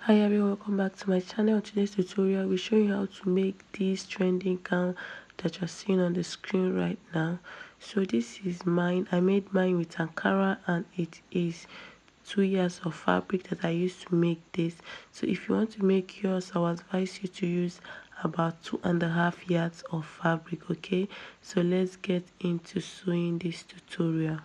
Hi everyone, welcome back to my channel. On today's tutorial we'll show you how to make this trending gown that you're seeing on the screen right now. So this is mine. I made mine with Ankara and it is 2 yards of fabric that I used to make this. So if you want to make yours, I would advise you to use about 2.5 yards of fabric. Okay, so let's get into sewing this tutorial.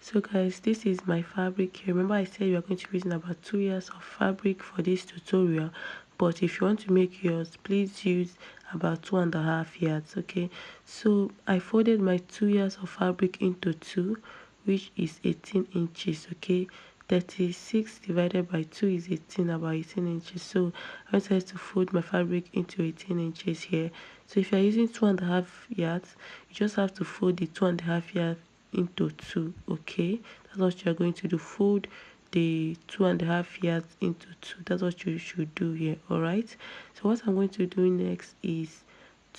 So guys, this is my fabric here. Remember I said we are going to be using about 2 yards of fabric for this tutorial, but if you want to make yours, please use about 2.5 yards. Okay, so I folded my 2 yards of fabric into 2, which is 18 inches. Okay, 36 divided by 2 is 18, about 18 inches. So I decided to fold my fabric into 18 inches here. So if you are using 2.5 yards, you just have to fold the 2.5 yards into 2. Okay, that's what you're going to do. Fold the 2.5 yards into 2. That's what you should do here. All right, so what I'm going to do next is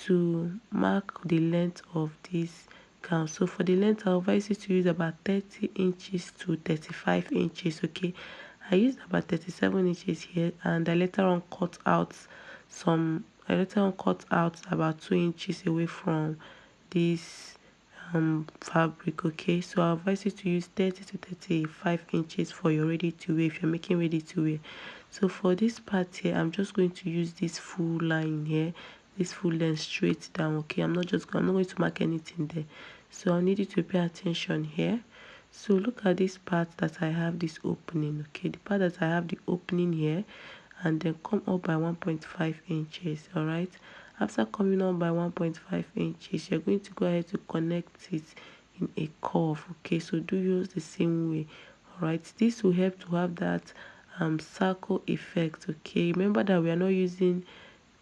to mark the length of this gown. So for the length, I advise you to use about 30 inches to 35 inches. Okay, I used about 37 inches here, and I later on cut out about 2 inches away from this fabric. Okay, so I advise you to use 30 to 35 inches for your ready to wear if you're making ready to wear. So for this part here, I'm just going to use this full line here, this full length straight down. Okay, I'm not going to mark anything there, so I need you to pay attention here. So look at this part that I have this opening. Okay, the part that I have the opening here, and then come up by 1.5 inches. All right, after coming up by 1.5 inches, you're going to go ahead to connect it in a curve. Okay, so do use the same way. All right, this will help to have that circle effect. Okay, remember that we are not using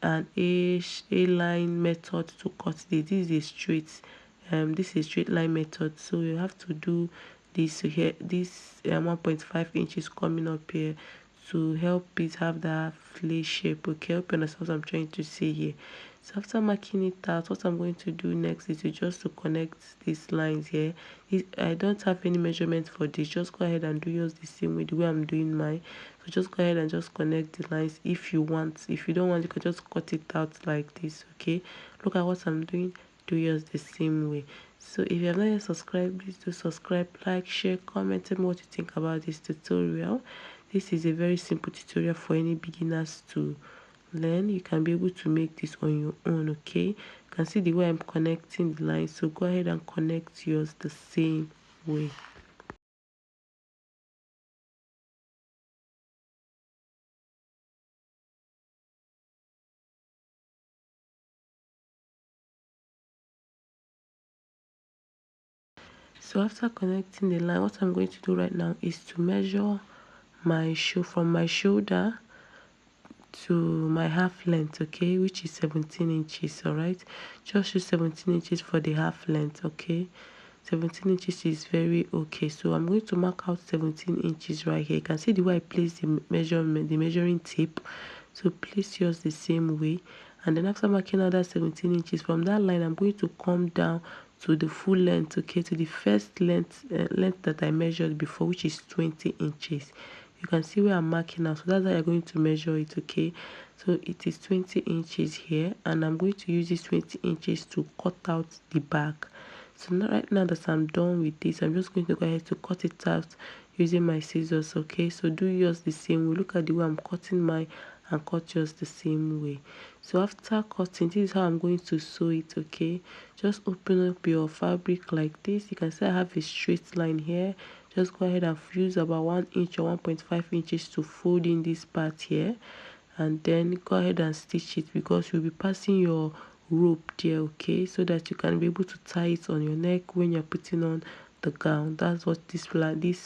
an a line method to cut this. This is a straight line method, so you have to do this here, this 1.5 inches coming up here to help it have that flay shape. Okay, hope you understand what I'm trying to say here. So after marking it out, what I'm going to do next is to connect these lines here. I don't have any measurement for this. Just go ahead and do yours the same way, the way I'm doing mine. So just go ahead and just connect the lines if you want. If you don't want, you can just cut it out like this. Okay, look at what I'm doing. Do yours the same way. So if you have not yet subscribed, please do subscribe, like, share, comment, tell me what you think about this tutorial. This is a very simple tutorial for any beginners to learn. You can be able to make this on your own. Okay, you can see the way I'm connecting the lines, so go ahead and connect yours the same way. So after connecting the line, what I'm going to do right now is to measure my from my shoulder to my half length. Okay, which is 17 inches. All right, just use 17 inches for the half length. Okay, 17 inches is very okay. So I'm going to mark out 17 inches right here. You can see the way I place the measuring tape. So place yours the same way, and then after marking out that 17 inches from that line, I'm going to come down to the full length. Okay, to the first length that I measured before, which is 20 inches. You can see where I'm marking now, so that's how you're going to measure it. Okay, so it is 20 inches here, and I'm going to use this 20 inches to cut out the back. So now, right now that I'm done with this, I'm just going to go ahead to cut it out using my scissors. Okay, so do yours the same way. Look at the way I'm cutting mine and cut yours the same way. So after cutting, this is how I'm going to sew it. Okay, just open up your fabric like this. You can see I have a straight line here. Just go ahead and use about 1 inch or 1.5 inches to fold in this part here, and then go ahead and stitch it, because you'll be passing your rope there. Okay, so that you can be able to tie it on your neck when you're putting on the gown. That's what this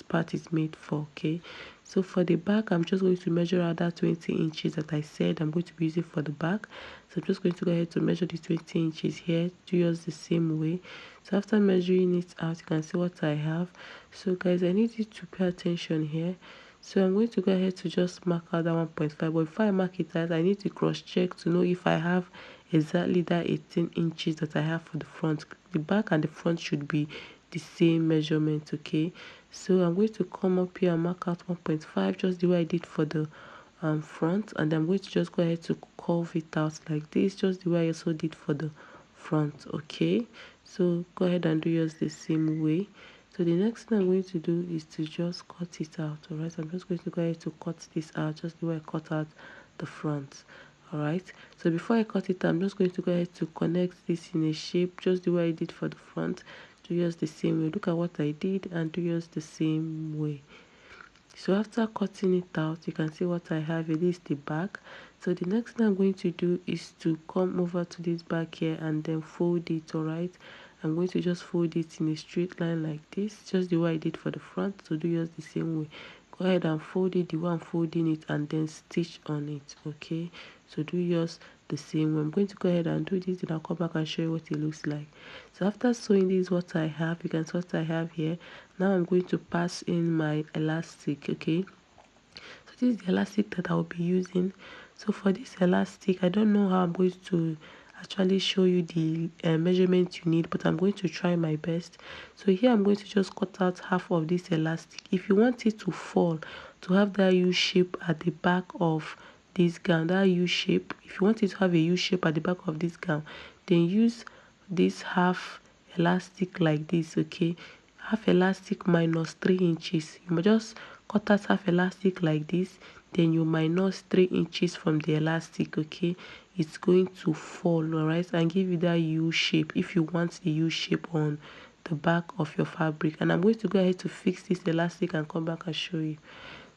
part is made for. Okay, so for the back, I'm just going to measure out that 20 inches that I said I'm going to be using for the back. So I'm just going to go ahead to measure the 20 inches here. Do yours the same way. So after measuring it out, you can see what I have. So guys, I need you to pay attention here. So I'm going to go ahead to just mark out that 1.5, but before I mark it out, I need to cross check to know if I have exactly that 18 inches that I have for the front. The back and the front should be the same measurement, okay? So I'm going to come up here and mark out 1.5 just the way I did for the front, and I'm going to just go ahead to curve it out like this just the way I also did for the front, okay? So go ahead and do yours the same way. So the next thing I'm going to do is to just cut it out. All right, I'm just going to go ahead to cut this out just the way I cut out the front. All right, so before I cut it, I'm just going to go ahead to connect this in a shape just the way I did for the front. Do yours the same way. Look at what I did and do yours the same way. So after cutting it out, you can see what I have. It is the back. So the next thing I'm going to do is to come over to this back here and then fold it. All right, I'm going to just fold it in a straight line like this, just the way I did for the front. So do yours the same way. Go ahead and fold it the way I'm folding it and then stitch on it, okay? So do yours the same way. I'm going to go ahead and do this, then I'll come back and show you what it looks like. So after sewing this, what I have, you can see what I have here. Now I'm going to pass in my elastic, okay? So this is the elastic that I'll be using. So for this elastic, I don't know how I'm going to actually show you the measurement you need, but I'm going to try my best. So here I'm going to just cut out half of this elastic. If you want it to fall, to have that U shape at the back of this gown, that U shape, if you want it to have a U shape at the back of this gown, then use this half elastic like this, okay? Half elastic minus 3 inches. You must just cut out half elastic like this, then you minus 3 inches from the elastic, okay? It's going to fall, all right, and give you that U shape if you want the U shape on the back of your fabric. And I'm going to go ahead to fix this elastic and come back and show you.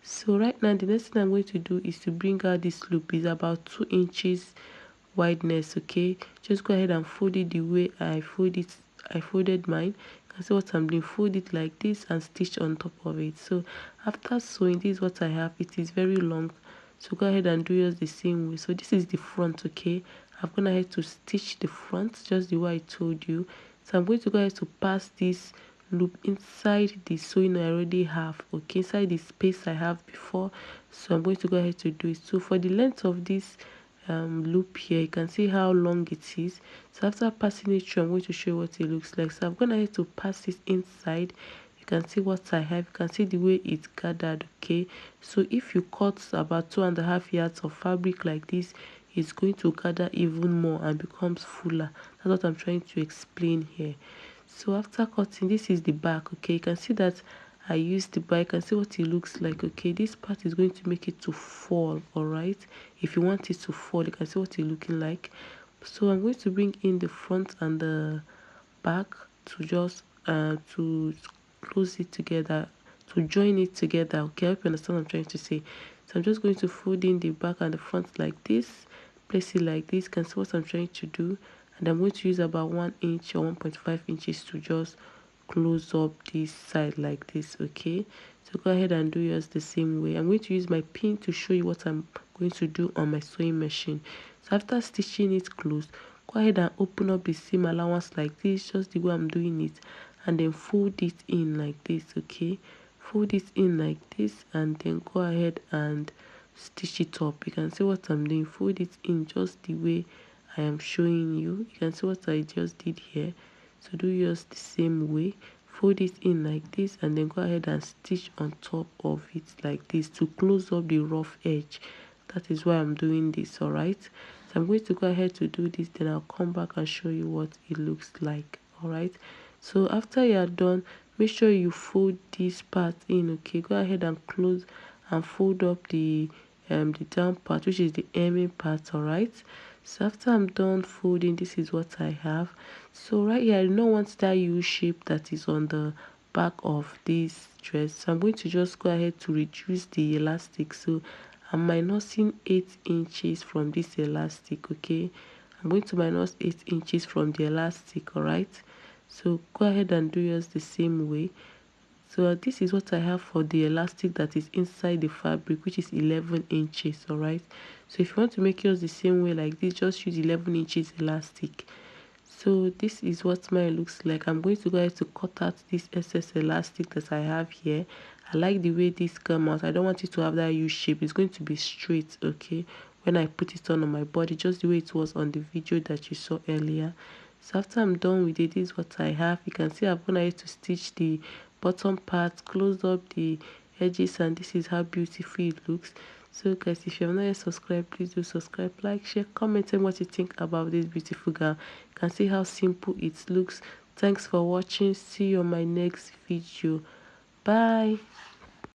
So right now, the next thing I'm going to do is to bring out this loop. Is about 2 inches wideness, okay? Just go ahead and fold it the way I folded mine. You can see what I'm doing. Fold it like this and stitch on top of it. So after sewing, this is what I have. It is very long, so go ahead and do yours the same way. So this is the front, okay? I'm gonna ahead to stitch the front just the way I told you. So I'm going to go ahead to pass this loop inside the sewing I already have, okay, inside the space I have before. So I'm going to go ahead to do it. So for the length of this loop here, you can see how long it is. So after passing it through, I'm going to show you what it looks like. So I'm going to have to pass this inside. You can see what I have. You can see the way it's gathered, okay? So if you cut about 2.5 yards of fabric like this, it's going to gather even more and becomes fuller. That's what I'm trying to explain here. So after cutting, this is the back, okay? You can see that I used the back. You can see what it looks like, okay? This part is going to make it to fall, all right? If you want it to fall, you can see what it's looking like. So I'm going to bring in the front and the back to just to close it together, to join it together, okay? I hope you understand what I'm trying to say. So I'm just going to fold in the back and the front like this, place it like this. You can see what I'm trying to do, and I'm going to use about 1 inch or 1.5 inches to just close up this side like this, okay? So go ahead and do yours the same way. I'm going to use my pin to show you what I'm going to do on my sewing machine. So after stitching it closed, go ahead and open up the seam allowance like this, just the way I'm doing it, and then fold it in like this, okay? Fold it in like this and then go ahead and stitch it up. You can see what I'm doing. Fold it in just the way I am showing you. You can see what I just did here. So do yours the same way. Fold it in like this and then go ahead and stitch on top of it like this to close up the rough edge. That is why I'm doing this, all right? So I'm going to go ahead to do this, then I'll come back and show you what it looks like, all right? So after you are done, make sure you fold this part in, okay? Go ahead and close and fold up the down part, which is the hemming part, all right? So after I'm done folding, this is what I have. So right here, I don't want that U shape that is on the back of this dress. So I'm going to just go ahead to reduce the elastic. So I'm minusing 8 inches from this elastic, okay? I'm going to minus 8 inches from the elastic, all right? So go ahead and do yours the same way. So this is what I have for the elastic that is inside the fabric, which is 11 inches, all right? So if you want to make yours the same way like this, just use 11 inches elastic. So this is what mine looks like. I'm going to go ahead to cut out this excess elastic that I have here. I like the way this come out. I don't want it to have that U shape. It's going to be straight, okay? when I put it on my body, just the way it was on the video that you saw earlier. So after I'm done with it, this is what I have. You can see I've gone ahead to stitch the bottom part, closed up the edges, and this is how beautiful it looks. So guys, if you have not yet subscribed, please do subscribe, like, share, comment, and what you think about this beautiful gown. You can see how simple it looks. Thanks for watching. See you on my next video. Bye.